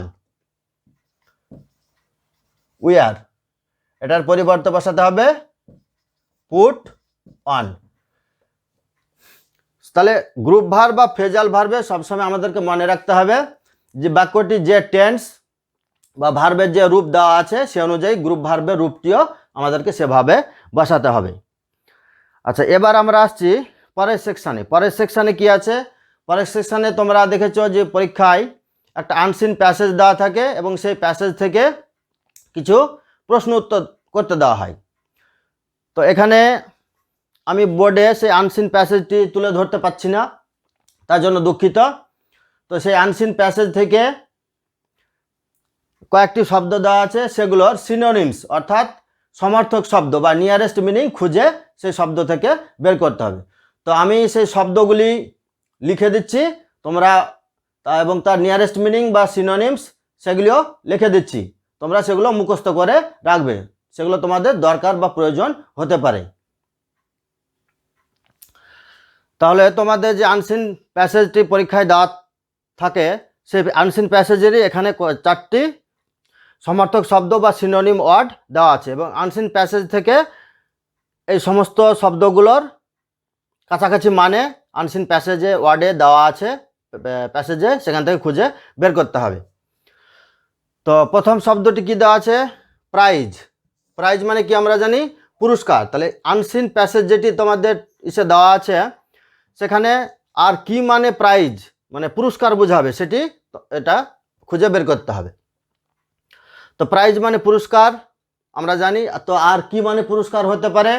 উইয়ার এটার পরিবর্তে বসাতে হবে পুট অন। তাহলে গ্রুপ ভার্ব বা ফেজাল ভার্বে সবসময় আমাদেরকে মনে রাখতে হবে যে বাক্যটি যে টেন্স বা ভার্বের যে রূপ দেওয়া আছে সে অনুযায়ী গ্রুপ ভার্বের রূপটিও আমাদেরকে সেভাবে বসাতে হবে। আচ্ছা, এবার আমরা আসছি পরের সেকশানে। পরের সেকশানে কি আছে? পরের সেকশানে তোমরা দেখেছো যে পরীক্ষায় একটা আনসিন প্যাসেজ দেওয়া থাকে এবং সেই প্যাসেজ থেকে কিছু প্রশ্ন উত্তর করতে দেওয়া হয়। তো এখানে আমি বোর্ডে সেই আনসিন প্যাসেজটি তুলে ধরতে পারছি না, তার জন্য দুঃখিত। তো সেই আনসিন প্যাসেজ থেকে কয়েকটি শব্দ দেওয়া আছে, সেগুলোর সিনোনিমস অর্থাৎ সমর্থক শব্দ বা নিয়ারেস্ট মিনিং খুঁজে সেই শব্দ থেকে বের করতে হবে। তো আমি সেই শব্দগুলি লিখে দিচ্ছি তোমরা, এবং তার নিয়ারেস্ট মিনিং বা সিনোনিমস সেগুলিও লিখে দিচ্ছি, তোমরা সেগুলো মুখস্থ করে রাখবে, সেগুলো তোমাদের দরকার বা প্রয়োজন হতে পারে। তাহলে তোমাদের যে আনসিন প্যাসেজটি পরীক্ষায় দেওয়া থাকে সেই আনসিন প্যাসেজেরই এখানে 4টি সমর্থক শব্দ বা সিনোনিম ওয়ার্ড দেওয়া আছে এবং আনসিন প্যাসেজ থেকে এই সমস্ত শব্দগুলোর কাছাকাছি মানে আনসিন প্যাসেজে ওয়ার্ডে দেওয়া আছে, প্যাসেজে সেখান থেকে খুঁজে বের করতে হবে। তো প্রথম শব্দটি কি দেওয়া আছে? প্রাইজ। প্রাইজ মানে কি আমরা জানি পুরস্কার। তাহলে আনসিন প্যাসেজ যেটি তোমাদের ইসে দেওয়া আছে সেখানে আর কি মানে প্রাইজ মানে পুরস্কার বোঝাবে সেটি এটা খুঁজে বের করতে হবে। তো প্রাইজ মানে পুরস্কার আমরা জানি। তো আর কি মানে পুরস্কার হতে পারে?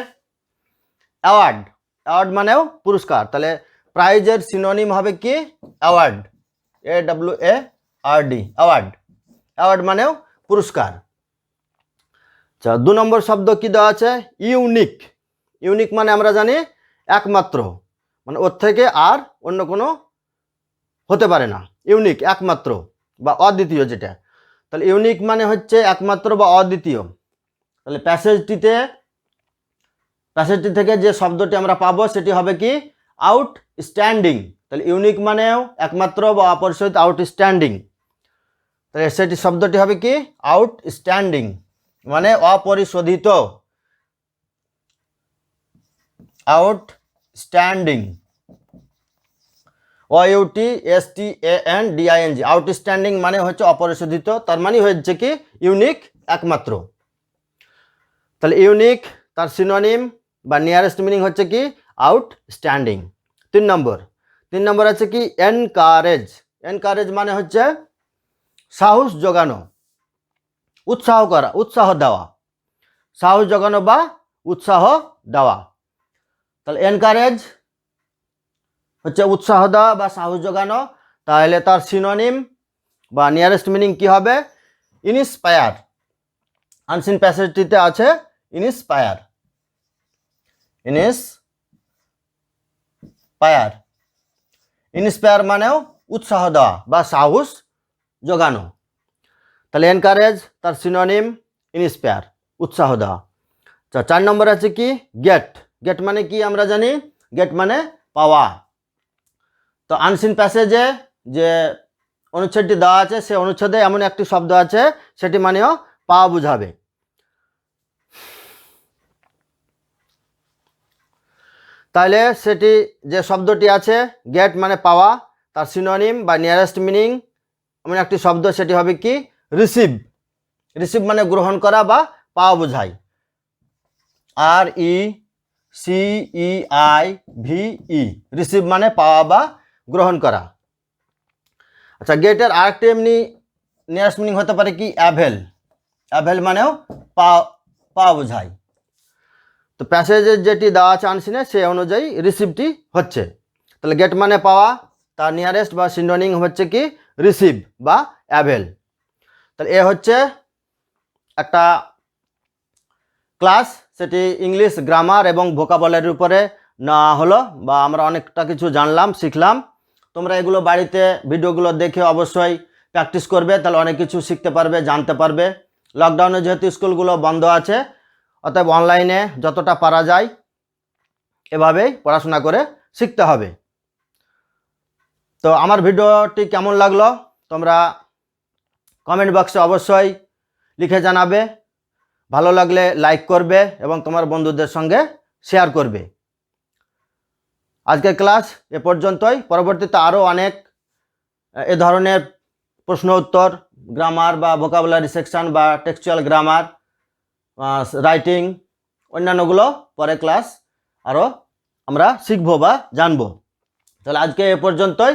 অ্যাওয়ার্ড। অ্যাওয়ার্ড মানেও পুরস্কার। তাহলে প্রাইজের সিনোনিম হবে কি অ্যাওয়ার্ড, AWARD, অ্যাওয়ার্ড। অ্যাওয়ার্ড মানেও পুরস্কার। আচ্ছা, 2 নম্বর শব্দ কি দেওয়া আছে? ইউনিক। ইউনিক মানে আমরা জানি একমাত্র, মানে ওর থেকে আর অন্য কোনো হতে পারে না। ইউনিক একমাত্র বা অদ্বিতীয় যেটা। তাহলে ইউনিক মানে হচ্ছে একমাত্র বা অদ্বিতীয়। তাহলে প্যাসেজটি থেকে যে শব্দটি আমরা পাবো সেটি হবে কি আউটস্ট্যান্ডিং। তাহলে ইউনিক মানেও একমাত্র বা অপরিশোধিত, আউটস্ট্যান্ডিং। তাহলে সেটি শব্দটি হবে কি আউটস্ট্যান্ডিং মানে অপরিশোধিত, আউটস্ট্যান্ডিং, OUTSTANDING, আউটস্ট্যান্ডিং মানে হচ্ছে অপরিশোধিত, তার মানে হচ্ছে কি ইউনিক একমাত্র। তাহলে ইউনিক তার সিনোনিম বা নিয়ারেস্ট মিনিং হচ্ছে কি আউটস্ট্যান্ডিং। 3 নম্বর আছে কি এনকারেজ। এনকারেজ মানে হচ্ছে সাহস জোগানো, উৎসাহ করা, উৎসাহ দেওয়া, সাহস জোগানো বা উৎসাহ দেওয়া। তাহলে এনকারেজ হচ্ছে উৎসাহ দেওয়া বা সাহস যোগানো, তাহলে তার সিনোনিম বা নিয়ারেস্ট মিনিং কি হবে? ইনস্পায়ার। আনসিন প্যাসেজটিতে আছে ইনস্পায়ার। ইনস্পায়ার, ইনস্পায়ার মানেও উৎসাহ দেওয়া বা সাহস যোগানো। তাহলে এনকারেজ তার সিনোনিম ইনস্পায়ার, উৎসাহ দেওয়া। আচ্ছা, 4 নম্বর আছে কি? গেট। গেট মানে কি আমরা জানি? গেট মানে পাওয়া। তো আনসিন প্যাসেজে যে অনুচ্ছেদটি দেওয়া আছে সে অনুচ্ছেদে এমন একটি শব্দ আছে সেটি মানেও পাওয়া বোঝাবে। তাহলে সেটি যে শব্দটি আছে গেট মানে পাওয়া, তার সিনোনিম বা নিয়ারেস্ট মিনিং এমন একটি শব্দ সেটি হবে কি? রিসিভ। রিসিভ মানে গ্রহণ করা বা পাওয়া বোঝায়। RECEIVE, রিসিভ মানে পাওয়া বা গ্রহণ করা। আচ্ছা, গেটের আরেকটি এমনি নিয়ারেস্ট মিনিং হতে পারে কি? অ্যাভেল। অ্যাভেল মানেও পাওয়া বোঝায়। তো প্যাসেজের যেটি দেওয়া আছে আনসিনে সেই অনুযায়ী রিসিভটি হচ্ছে। তাহলে গেট মানে পাওয়া, তার নিয়ারেস্ট বা সিনোনিম হচ্ছে কি? রিসিভ বা অ্যাভেল। তাহলে এ হচ্ছে একটা ক্লাস, সেটি ইংলিশ গ্রামার এবং ভোকাবুলারির উপরে না হলো, বা আমরা অনেকটা কিছু জানলাম, শিখলাম। তোমরা এগুলো বাড়িতে ভিডিওগুলো দেখে অবশ্যই প্র্যাকটিস করবে, তাহলে অনেক কিছু শিখতে পারবে, জানতে পারবে। লকডাউনে যেহেতু স্কুলগুলো বন্ধ আছে, অতএব অনলাইনে যতটা পারা যায় এভাবেই পড়াশোনা করে শিখতে হবে। তো আমার ভিডিওটি কেমন লাগলো তোমরা কমেন্ট বক্সে অবশ্যই লিখে জানাবে। ভালো লাগলে লাইক করবে এবং তোমার বন্ধুদের সঙ্গে শেয়ার করবে। আজকের ক্লাস এ পর্যন্তই। পরবর্তীতে আরও অনেক এ ধরনের প্রশ্ন উত্তর, গ্রামার বা ভোকাবুলারি সেকশন বা টেক্সচুয়াল গ্রামার, রাইটিং, অন্যান্যগুলো পরে ক্লাস আরও আমরা শিখবো বা জানবো। তাহলে আজকে এ পর্যন্তই।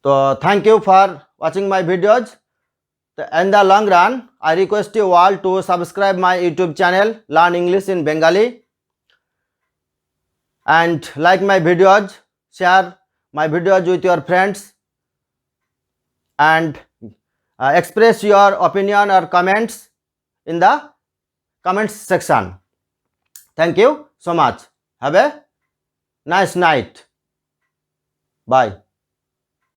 তো thank you for watching my videos. In the long run, I request you all to subscribe my YouTube channel Learn English in Bengali and like my videos, share my videos with your friends and express your opinion or comments in the comments section. Thank you so much. Have a nice night. Bye.